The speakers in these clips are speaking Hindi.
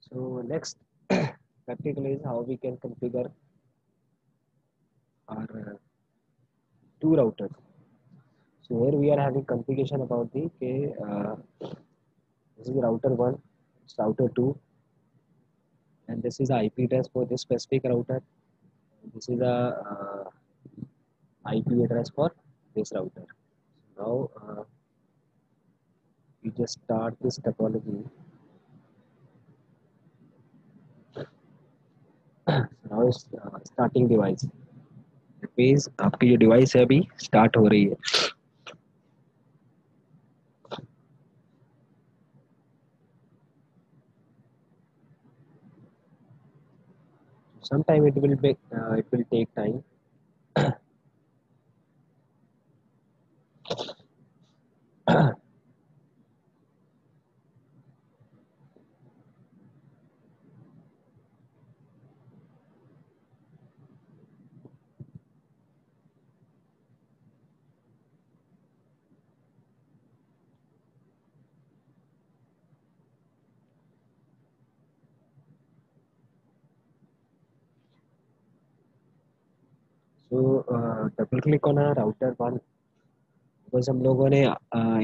So next practical is how we can configure our two routers. So here we are having configuration about the this is router 1, it's router 2, and this is the IP address for this specific router. This is the IP address for this router. Now we just start this topology. Now is starting device. It means आपकी जो device है अभी start हो रही है. Sometime it will take time. So double click on a router 1 because हम लोगों ने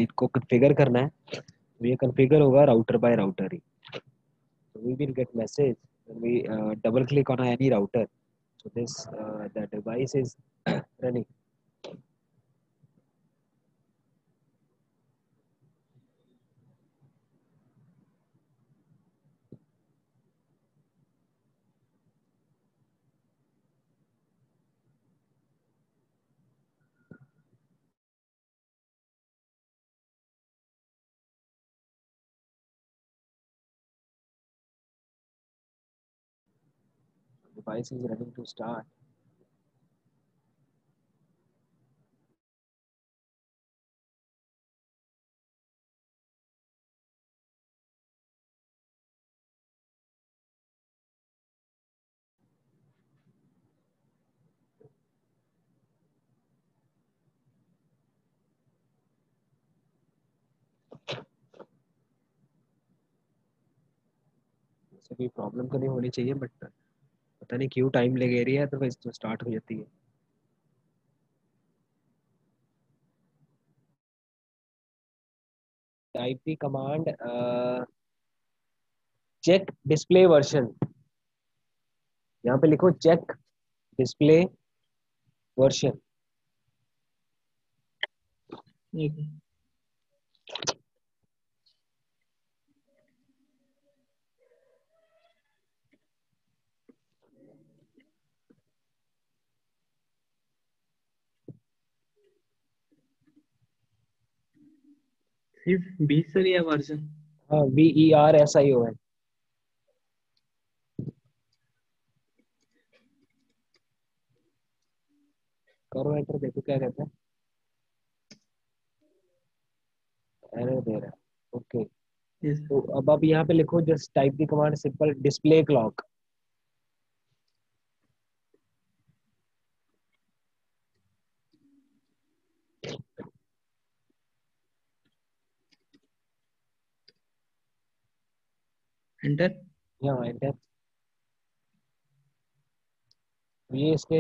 इनको configure करना है. तो ये configure होगा router by router he. So we will get message when we double click on any router. So this the device is running. Device is running to start. ऐसे कोई प्रॉब्लम तो नहीं होनी चाहिए बट पता नहीं क्यों टाइम लगे रही है तो फिर तो स्टार्ट हो जाती है. Type the command check display version. यहाँ पे लिखो चेक डिस्प्ले वर्जन. सिर्फ 20 या वर्जन. हाँ VERSION. करो एंटर देखो क्या कहता है. एरर दे रहा है. ओके. यस. तो अब आप यहाँ पे लिखो just type the command simple display clock. Enter. यहाँ एंटर. ये इसने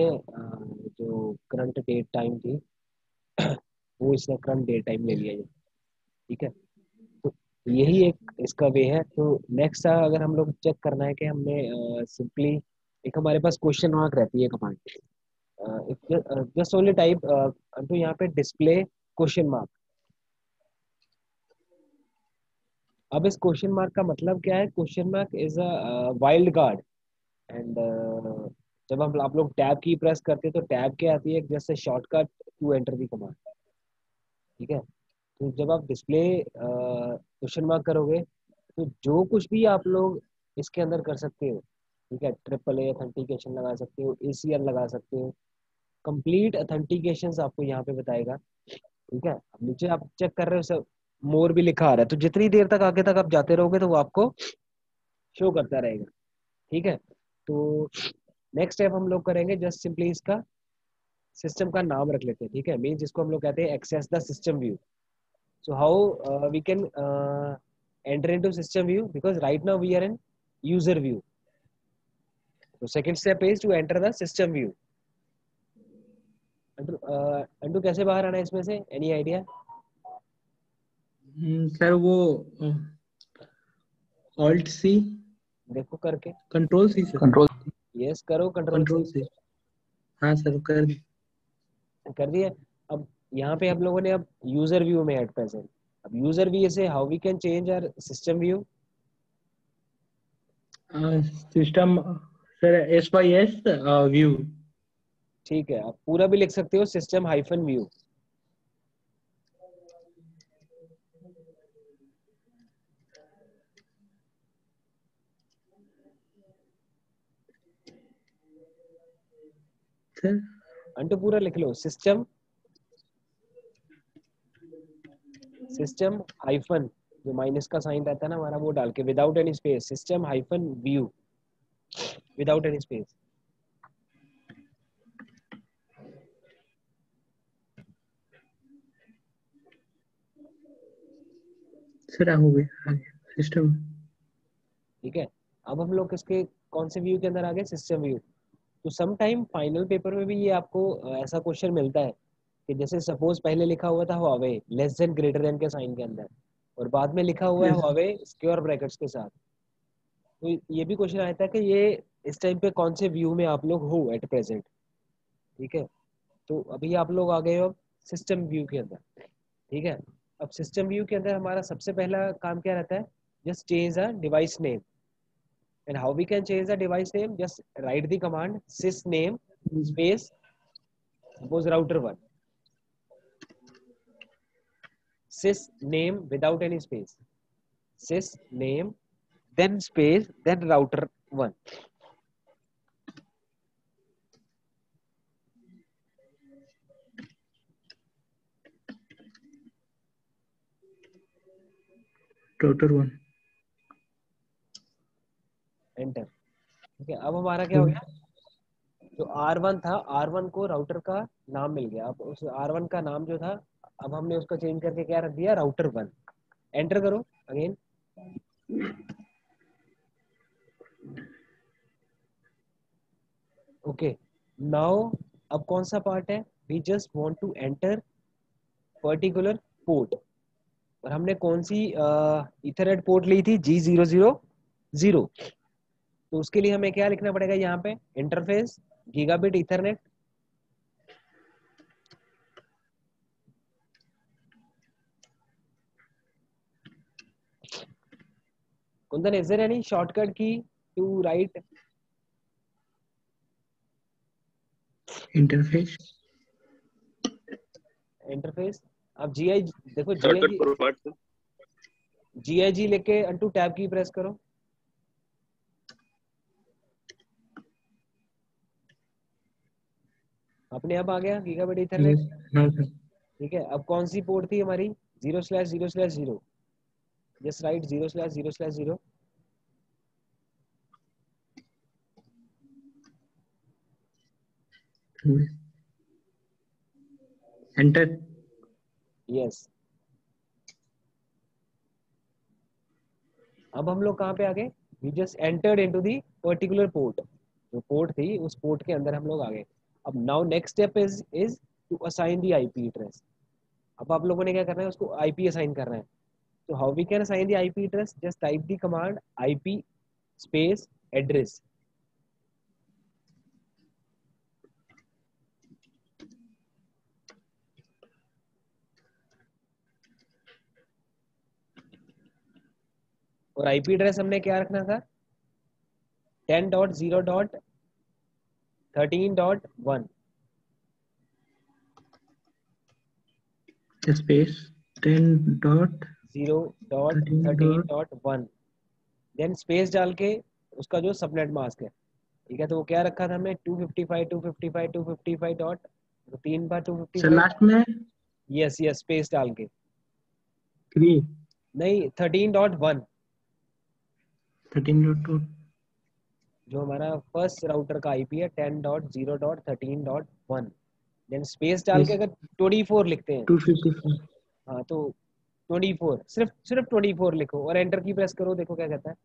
जो करंट डेट टाइम थी वो इसने करंट डेट टाइम ले लिया ये. ठीक है. तो यही एक इसका वे है. तो नेक्स्ट अगर हम लोग चेक करना है कि हमने सिंपली एक हमारे पास क्वेश्चन मार्क रहती है कमांड. जस्ट ओनली टाइप तो यहाँ पे डिस्प्ले क्वेश्चन मार्क. अब इस क्वेश्चन मार्क का मतलब क्या है. Question mark is a wild card. And जब हम आप लोग टैब की प्रेस करते हैं तो टैब क्या आती है जैसे shortcut to enter the command. ठीक है. तो जब आप डिस्प्ले क्वेश्चन मार्क करोगे तो जो कुछ भी आप लोग इसके अंदर कर सकते हो. ठीक है. ट्रिपल ए ऑथेंटिकेशन लगा सकते हो. ACL लगा सकते हो. कंप्लीट ऑथेंटिकेशन आपको यहाँ पे बताएगा. ठीक है. अब नीचे आप चेक कर रहे हो सब मोर भी लिखा आ रहा है. तो जितनी देर तक आगे तक आप जाते रहोगे तो वो आपको शो करता रहेगा. ठीक है. तो नेक्स्ट स्टेप हम लोग करेंगे जस्ट सिंपली इसका सिस्टम का नाम रख लेते हैं. ठीक है. मीन जिसको हम लोग कहते हैं access the system view. So how we can enter into system view because right now we are in user view. तो second step is to enter the system view. अंटू कैसे बाहर आना है इसमें से, एनी आइडिया? सर वो ऑल्ट सी, देखो करके। Control C sir. Control. Yes करो, कंट्रोल कंट्रोल सी। सी। हाँ सर कर दी। कर दिया। अब यहाँ पे हम लोगों ने अब यूजर व्यू में एट प्रेजेंट। अब यूजर व्यू से how we can change our system view. System sir SYS view. ठीक है, आप पूरा भी लिख सकते हो, सिस्टम हाइफन व्यू। सर अंटू पूरा लिख लो, सिस्टम सिस्टम हाइफन, जो माइनस का साइन रहता है ना हमारा, वो डाल के without any space, system hyphen view without any space. Sir हो गया सिस्टम। ठीक है, अब हम लोग किसके, कौन से व्यू के अंदर आ गए, सिस्टम व्यू। तो सम टाइम फाइनल पेपर में भी ये आपको ऐसा क्वेश्चन मिलता है कि जैसे सपोज पहले लिखा हुआ था Huawei less than greater than के साइन के अंदर, और बाद में लिखा हुआ है यस हुआवे स्क्वायर ब्रैकेट्स के साथ। तो ये भी क्वेश्चन आता है कि ये इस टाइम पे कौन से व्यू में आप लोग हो एट प्रेजेंट। ठीक है, तो अभी आप लोग आ गए हो सिस्टम व्यू के अंदर। ठीक है, अब सिस्टम व्यू के अंदर हमारा सबसे पहला काम क्या रहता है, just change the device name. And how we can change the device name, just write the command sys name space suppose router 1, sys name without any space, sys name then space then router 1। Total 1। Enter. ठीक है, अब हमारा क्या हो गया, जो R1 था, R1 को राउटर का नाम मिल गया। अब उस R1 का नाम जो था, अब हमने उसको चेंज करके क्या रख दिया, राउटर 1। एंटर करो अगेन। ओके, नाउ अब कौन सा पार्ट है, we just want to enter particular port. और हमने कौन सी इथरनेट पोर्ट ली थी, G000। तो उसके लिए हमें क्या लिखना पड़ेगा यहाँ पे, interface gigabit ethernet. Kundan, is there any shortcut key to write interface. Interface? अब जी आई, देखो शॉर्टकट फॉर व्हाट? जी लेके अंटू टैब की प्रेस करो। अपने आप आ गया गीगाबिट इथरनेट। यस हाँ सर। ठीक है, अब कौन सी पोर्ट थी हमारी, 0/0/0। Just write 0/0/0। एंटर। यस। अब हम लोग कहाँ पे आ गए, we just entered into the particular port. जो पोर्ट थी उस पोर्ट के अंदर हम लोग आ गए। अब now next step is to assign the IP address. अब आप लोगों ने क्या करना है, उसको आईपी असाइन करना है। तो how we can assign the IP address, just type the command IP space address. और आईपी एड्रेस हमने क्या रखना था, 10.0.13.1। स्पेस 10.13. 0.13.1 देन स्पेस डाल के उसका जो सबनेट मास्क है। ठीक है, तो वो क्या रखा था हमने, 255 डॉट, तो 3 बार सर 255। लास्ट में यस यस, स्पेस डाल के। 3. नहीं, 13.1, 13.2. जो हमारा फर्स्ट राउटर का आईपी है, 10.0.13.1। देन स्पेस डाल के यस अगर 24 लिखते हैं, 255. हाँ तो 24, सिर्फ सिर्फ 24 लिखो और एंटर की प्रेस करो, देखो क्या कहता है।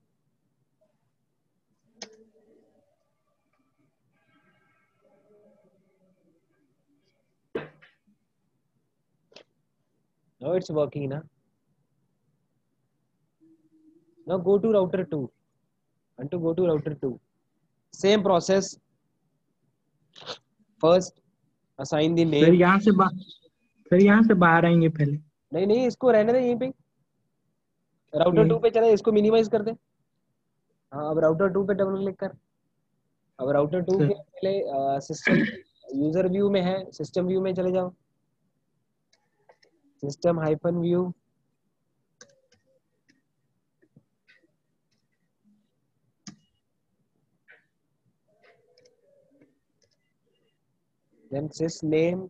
Now it's working na. Now go to router 2 and to go to router 2. Same process. First assign the sir name. यहाँ से सर यहाँ से बाहर आएंगे पहले। नहीं नहीं, इसको रहने दे यहीं पे। राउटर ये 2 पे चले, इसको मिनिमाइज कर दे। हाँ, अब राउटर 2 पे डबल क्लिक कर। अब राउटर 2 सर के पहले सिस्टम यूजर व्यू में है, सिस्टम व्यू में चले जाओ। सिस्टम हाइफन व्यू, देन सिस नेम,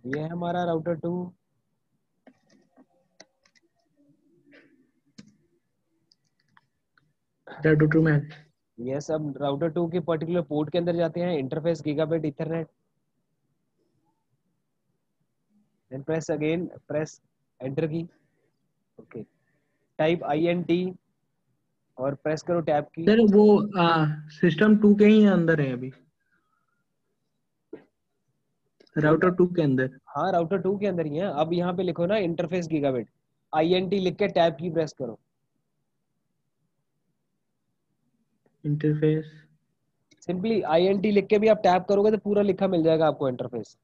ये है हमारा राउटर 2। राउटर 2 में ये सब राउटर 2 के पर्टिकुलर पोर्ट के अंदर जाते हैं। Interface gigabit ethernet, then press again, press enter key. Okay, type INT और प्रेस करो टैब की। सर वो सिस्टम 2 के ही अंदर है अभी, राउटर 2 के अंदर। हाँ, राउटर 2 के अंदर ही है। अब यहाँ पे लिखो ना इंटरफेस गीगाबिट, INT लिख के टैब की प्रेस करो। इंटरफेस सिंपली INT लिख के भी आप टैप करोगे तो पूरा लिखा मिल जाएगा आपको इंटरफेस।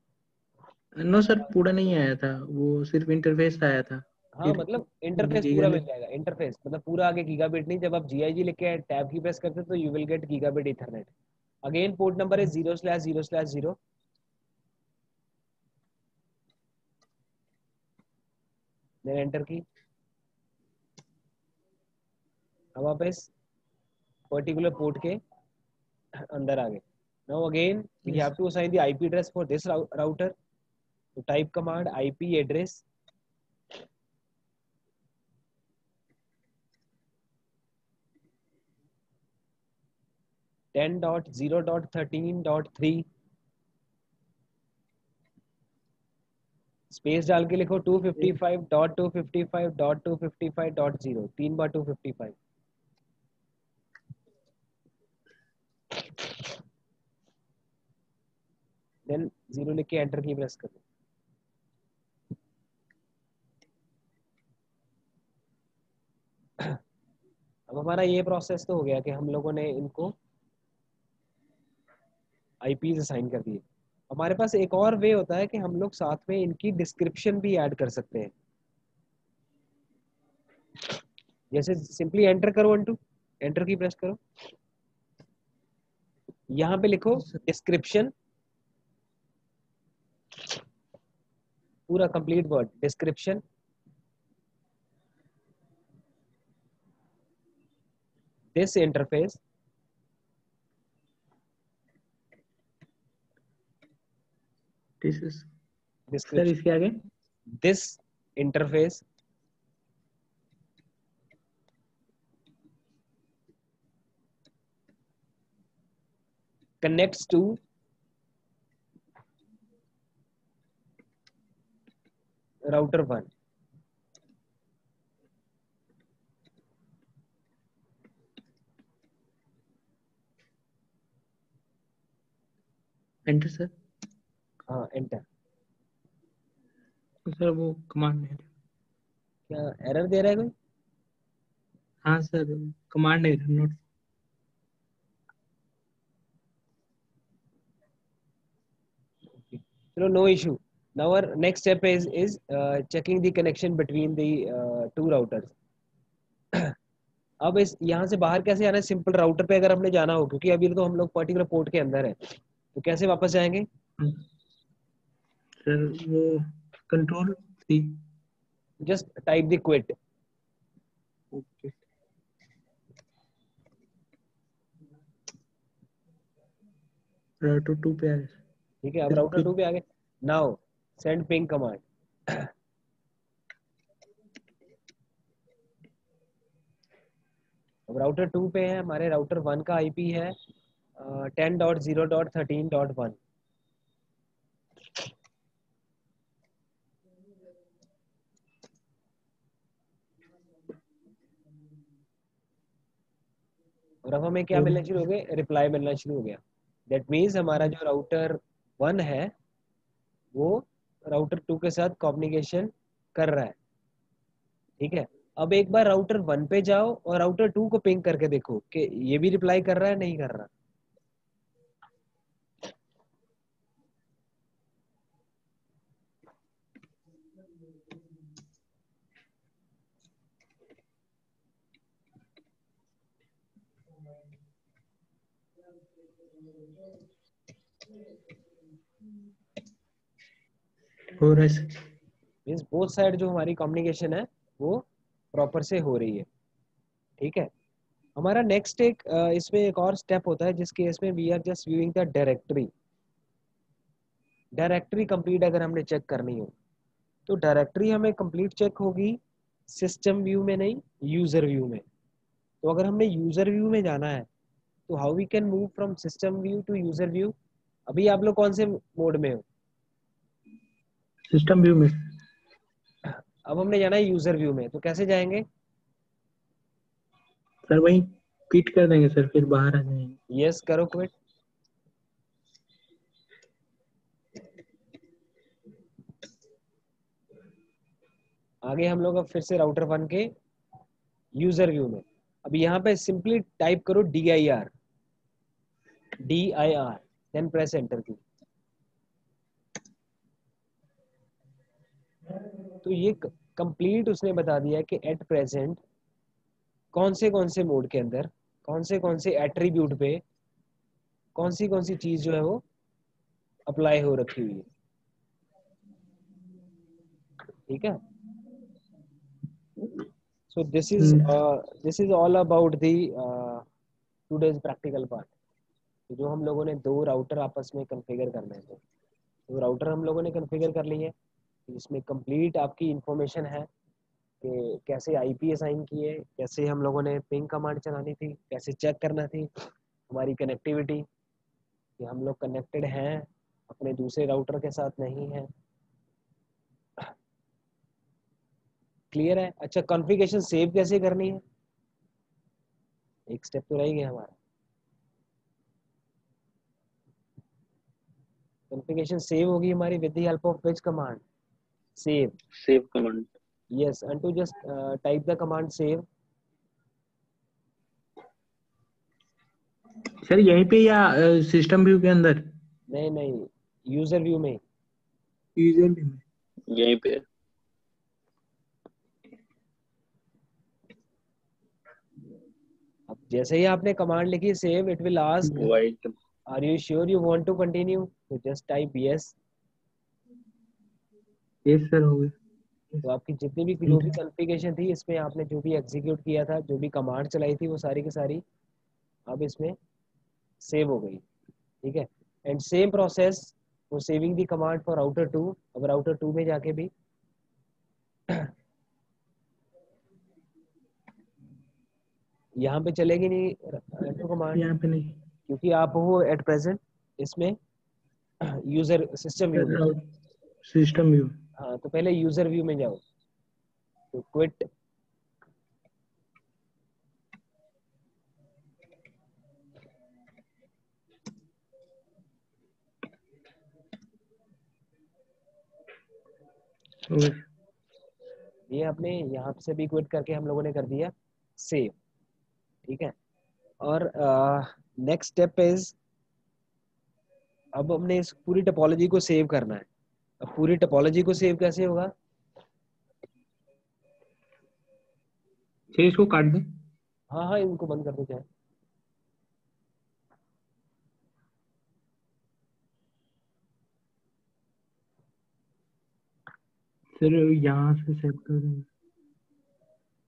नो सर, पूरा नहीं आया था, वो सिर्फ इंटरफेस आया था। हाँ, फिर मतलब इंटरफेस गीगा पूरा मिल जाएगा। इंटरफेस मतलब पूरा आगे गीगाबिट नहीं। जब आप GIG लिख के टैब की प्रेस करते हो तो you will get gigabit Ethernet. Again port number है 0/0/0, देन एंटर की। अब आप इस पर्टिकुलर पोर्ट के अंदर आ गए। Now again we have to assign the IP address for this router. तो type command IP address, ten dot 0.13.3 space डाल के लिखो 255.255.255.0, 3 बार 255। देन 0 लिख के एंटर की प्रेस करो। अब हमारा ये प्रोसेस तो हो गया कि हम लोगों ने इनको IPs असाइन कर दिए। हमारे पास एक और वे होता है कि हम लोग साथ में इनकी डिस्क्रिप्शन भी ऐड कर सकते हैं। जैसे सिंपली एंटर करो, एंटर की प्रेस करो। यहाँ पे लिखो डिस्क्रिप्शन, पूरा complete word description, this interface, sir description, इसके आगे this interface connects to router 1। Enter sir. हाँ, एंटर। सर वो कमांड है। क्या एरर दे रहा है कोई? हाँ सर, कमांड है नोट। चलो, no issue. Now our next step is checking the connection between the two routers। अब इस यहाँ से बाहर कैसे आना है? सिंपल राउटर पे अगर हमने जाना हो, क्योंकि अभी तो हम लोग पर्टिकुलर पोर्ट के अंदर है, तो कैसे वापस जाएंगे? सर वो control C। Just type the quit. Okay, router 2 पे आ गए। ठीक है, अब फिर राउटर 2 पे आ गए। Now send ping command. अब राउटर 2 पे है, हमारे राउटर 1 का IP है 10.0.13.1। और अब हमें क्या और मिलना शुरू हो गया? रिप्लाई मिलना शुरू हो गया। दैट मीन्स हमारा जो राउटर 1 है वो राउटर 2 के साथ कम्युनिकेशन कर रहा है। ठीक है, अब एक बार राउटर 1 पे जाओ और राउटर 2 को पिंग करके देखो कि ये भी रिप्लाई कर रहा है नहीं कर रहा। हो रहा है सर। मीन्स बोथ साइड जो हमारी कम्युनिकेशन है वो प्रॉपर से हो रही है। ठीक है, हमारा नेक्स्ट इसमें एक और स्टेप होता है जिस केस में we are just viewing the directory. Directory complete अगर हमने चेक करनी हो तो डायरेक्टरी हमें कंप्लीट चेक होगी सिस्टम व्यू में, नहीं यूजर व्यू में। तो अगर हमने यूजर व्यू में जाना है तो how we can move from system view to user view. अभी आप लोग कौन से मोड में हो? सिस्टम व्यू में। अब हमने जाना है यूजर व्यू में, तो कैसे जाएंगे? सर वही क्विट कर देंगे सर, फिर बाहर आ जाएंगे। यस करो क्विट। आगे हम लोग अब फिर से राउटर 1 के यूजर व्यू में। अब यहाँ पे सिंपली टाइप करो DIR, DIR, then press enter key. तो ये कंप्लीट उसने बता दिया कि एट प्रेजेंट कौन से मोड के अंदर कौन से एट्रीब्यूट पे कौन सी चीज जो है वो अप्लाई हो रखी हुई है। ठीक है, so this is all about the today's practical part. जो हम लोगों ने दो राउटर आपस में कॉन्फ़िगर करने थे, तो राउटर हम लोगों ने कॉन्फ़िगर कर लिए। इसमें कंप्लीट आपकी इंफॉर्मेशन है कि कैसे आईपी असाइन किए, कैसे हम लोगों ने पिंग कमांड चलानी थी, कैसे चेक करना थी हमारी कनेक्टिविटी कि हम लोग कनेक्टेड हैं अपने दूसरे राउटर के साथ नहीं है। क्लियर है? अच्छा, कॉन्फ़िगरेशन सेव कैसे करनी है, एक स्टेप तो रह गया हमारा। कॉन्फ़िगरेशन सेव होगी हमारी with the help of which command? Save. Save command. Yes, and to just type the command save. Sir यहीं पे या सिस्टम व्यू के अंदर? नहीं नहीं, यूजर व्यू में। यूजर व्यू में यहीं पे। अब जैसे ही आपने कमांड लिखी save, it will ask wait. Are you sure you want to continue, तो just type yes. Yes sir हो गया। तो आपकी जितनी भी जो भी कॉन्फ़िगरेशन थी इसमें आपने जो भी एग्जीक्यूट किया था, जो भी कमांड चलाई थी, वो सारी की सारी अब इसमें सेव हो गई। ठीक है, and same process for saving the command for router 2। अब राउटर 2 में जाके भी यहाँ पे चलेगी नहीं एंटर कमांड, यहाँ पे नहीं क्योंकि आप हो एट प्रेजेंट इसमें यूजर सिस्टम व्यू में। Sir, system view. हाँ, तो पहले यूजर व्यू में जाओ, तो क्विट। ये अपने यहाँ से भी क्विट करके हम लोगों ने कर दिया सेव। ठीक है, और नेक्स्ट स्टेप इज, अब हमने इस पूरी टोपोलॉजी को सेव करना है। अब पूरी टोपोलॉजी को सेव कैसे होगा? सर इसको काट दें। हाँ हाँ, इनको बंद कर दो चाहे। सर यहाँ से सेव कर देंगे।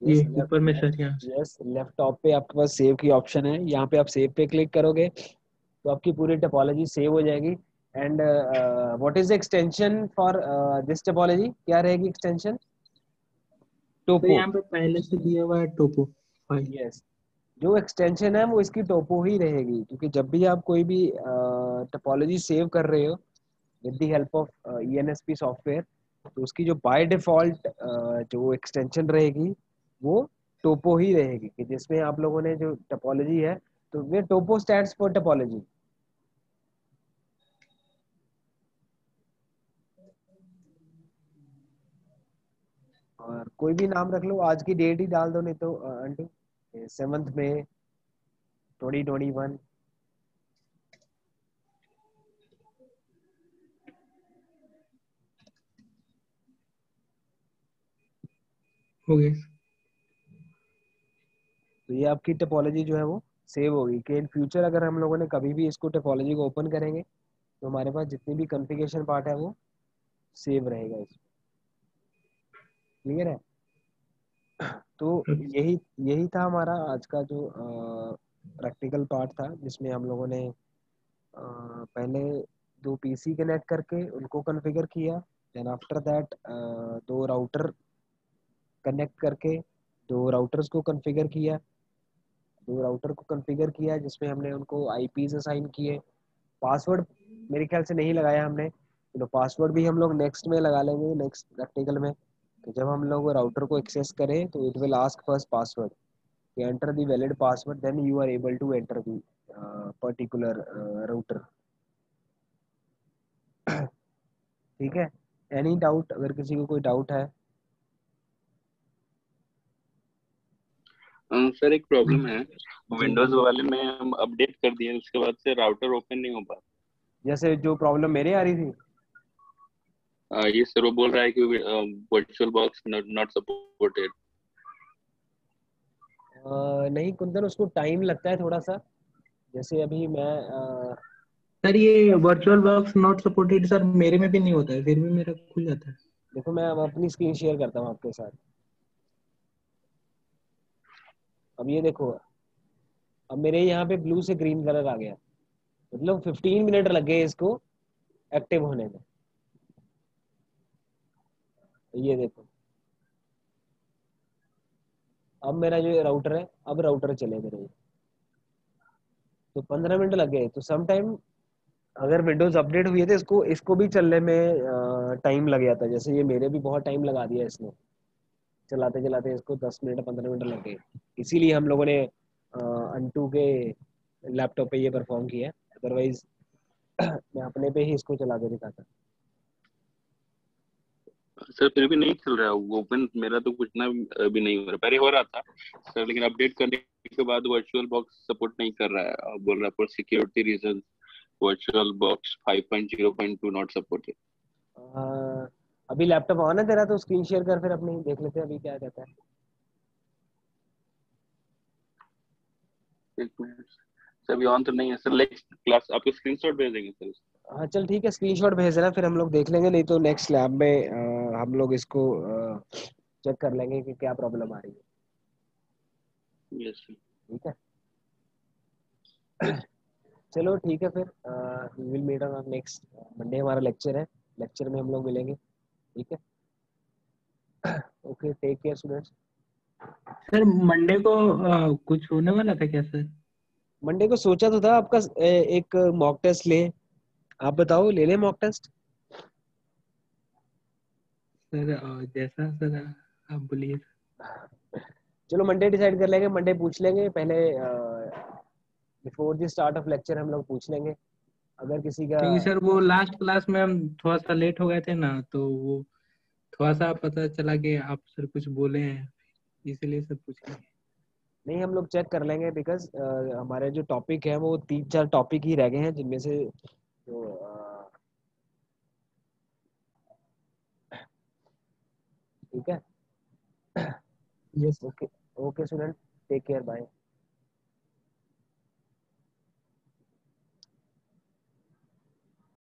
यस ये ऊपर में सर यहाँ से। यस, लेफ्ट टॉप पे आपके पास सेव की ऑप्शन है, यहाँ पे आप सेव पे क्लिक करोगे तो आपकी पूरी टोपोलॉजी सेव हो जाएगी। And what is the extension for this topology? क्या रहेगी एक्सटेंशन? तो टोपो। यहाँ पे पहले से दिया हुआ है टोपो फाइल। यस, जो एक्सटेंशन है वो इसकी टोपो ही रहेगी, क्योंकि जब भी आप कोई भी टोपोलॉजी सेव कर रहे हो with the help of ENSP software, तो उसकी जो बाय डिफॉल्ट जो एक्सटेंशन रहेगी वो टोपो ही रहेगी, कि जिसमें आप लोगों ने जो टोपोलॉजी है, तो वे टोपो स्टैंड्स फॉर टोपोलॉजी। कोई भी नाम रख लो, आज की डेट ही डाल दो, नहीं तो आंटी 7 मई 2021। हो गए। तो ये आपकी टोपोलॉजी जो है वो सेव होगी, कि इन फ्यूचर अगर हम लोगों ने कभी भी इसको टोपोलॉजी को ओपन करेंगे तो हमारे पास जितनी भी कॉन्फ़िगरेशन पार्ट है वो सेव रहेगा इसमें। क्लियर है? तो यही यही था हमारा आज का जो प्रैक्टिकल पार्ट था, जिसमें हम लोगों ने पहले 2 PC कनेक्ट करके उनको कॉन्फ़िगर किया। Then after that 2 router connect करके 2 राउटर्स को कॉन्फ़िगर किया। 2 राउटर को कॉन्फ़िगर किया जिसमें हमने उनको आईपीज असाइन किए। पासवर्ड मेरे ख्याल से नहीं लगाया हमने, तो पासवर्ड भी हम लोग नेक्स्ट में लगा लेंगे, नेक्स्ट प्रैक्टिकल में। तो जब हम लोग राउटर को एक्सेस करें तो it will ask first password, enter the valid password, then you are able to enter the particular router. ठीक है? Any doubt? अगर किसी को कोई डाउट है? सर एक प्रॉब्लम है, जी, विंडोज वाले में हम अपडेट कर दिए, उसके बाद से राउटर ओपन नहीं हो पा जैसे जो प्रॉब्लम मेरे आ रही थी। ये सर वो बोल रहा है कि वर्चुअल बॉक्स नॉट सपोर्टेड। नहीं कुंदन, उसको टाइम लगता है थोड़ा सा। जैसे अभी मैं सर ये virtual box not supported sir मेरे में भी नहीं होता है, फिर भी मेरा खुल जाता है। देखो, मैं अब अपनी स्क्रीन शेयर करता हूँ आपके साथ। अब ये देखो, अब मेरे यहाँ पे ब्लू से ग्रीन कलर आ गया, मतलब 15 मिनट लग गए इसको एक्टिव होने में। ये देखो, अब मेरा जो राउटर है, अब राउटर चले मेरे ये। तो 15 मिनट लग गए। तो सम टाइम अगर विंडोज अपडेट हुई है तो इसको इसको भी चलने में टाइम लग जाता है। जैसे ये मेरे भी बहुत टाइम लगा दिया इसने, चलाते चलाते इसको 10 मिनट 15 मिनट लग गए। इसीलिए हम लोगों ने अंटू के लैपटॉप पे ये परफॉर्म किया है। अदरवाइज मैं अपने पे ही इसको चला के दिखाता। सर फिर भी नहीं चल रहा है ओपन, मेरा तो कुछ ना भी नहीं हो रहा, पहले हो रहा था सर, लेकिन अपडेट करने के बाद वर्चुअल बॉक्स सपोर्ट नहीं कर रहा है, बोल रहा है for security reason virtual box 5.0.2 not supported. अभी लैपटॉप ऑन है तेरा? तो स्क्रीन शेयर कर, फिर अपनी देख लेते हैं अभी क्या कहता है। एक मिनट सर, अभी ऑन तो नहीं है सर, नेक्स्ट क्लास आपको स्क्रीनशॉट भेज देंगे सर। हाँ चल ठीक है, स्क्रीनशॉट भेज देना, फिर हम लोग देख लेंगे। नहीं तो नेक्स्ट लैब में हम लोग इसको चेक कर लेंगे कि क्या प्रॉब्लम आ रही है। Yes sir. ठीक है, यस। चलो ठीक है फिर। We will meet on next Monday, हमारा लेक्चर है। लेक्चर में हम लोग मिलेंगे। ठीक है? Okay, take care students. Sir Monday को कुछ होने वाला था क्या सर? मंडे को सोचा तो था आपका एक मॉक टेस्ट ले। आप बताओ, ले ले मॉक टेस्ट? सर जैसा सर आप बोलिए। चलो मंडे डिसाइड कर लेंगे, मंडे पूछ लेंगे पहले। Before the start of lecture हम लोग पूछ लेंगे, अगर किसी का। क्योंकि सर वो लास्ट क्लास में हम थोड़ा सा लेट हो गए थे ना, तो वो थोड़ा सा पता चला कि आप सर कुछ बोले हैं, इसलिए सब पूछ लिए। नहीं, हम लोग चेक कर लेंगे, बिकॉज हमारे जो टॉपिक है वो 3-4 टॉपिक ही रह गए हैं, जिनमें से जो ठीक है। Yes. Okay, okay student, take care, bye.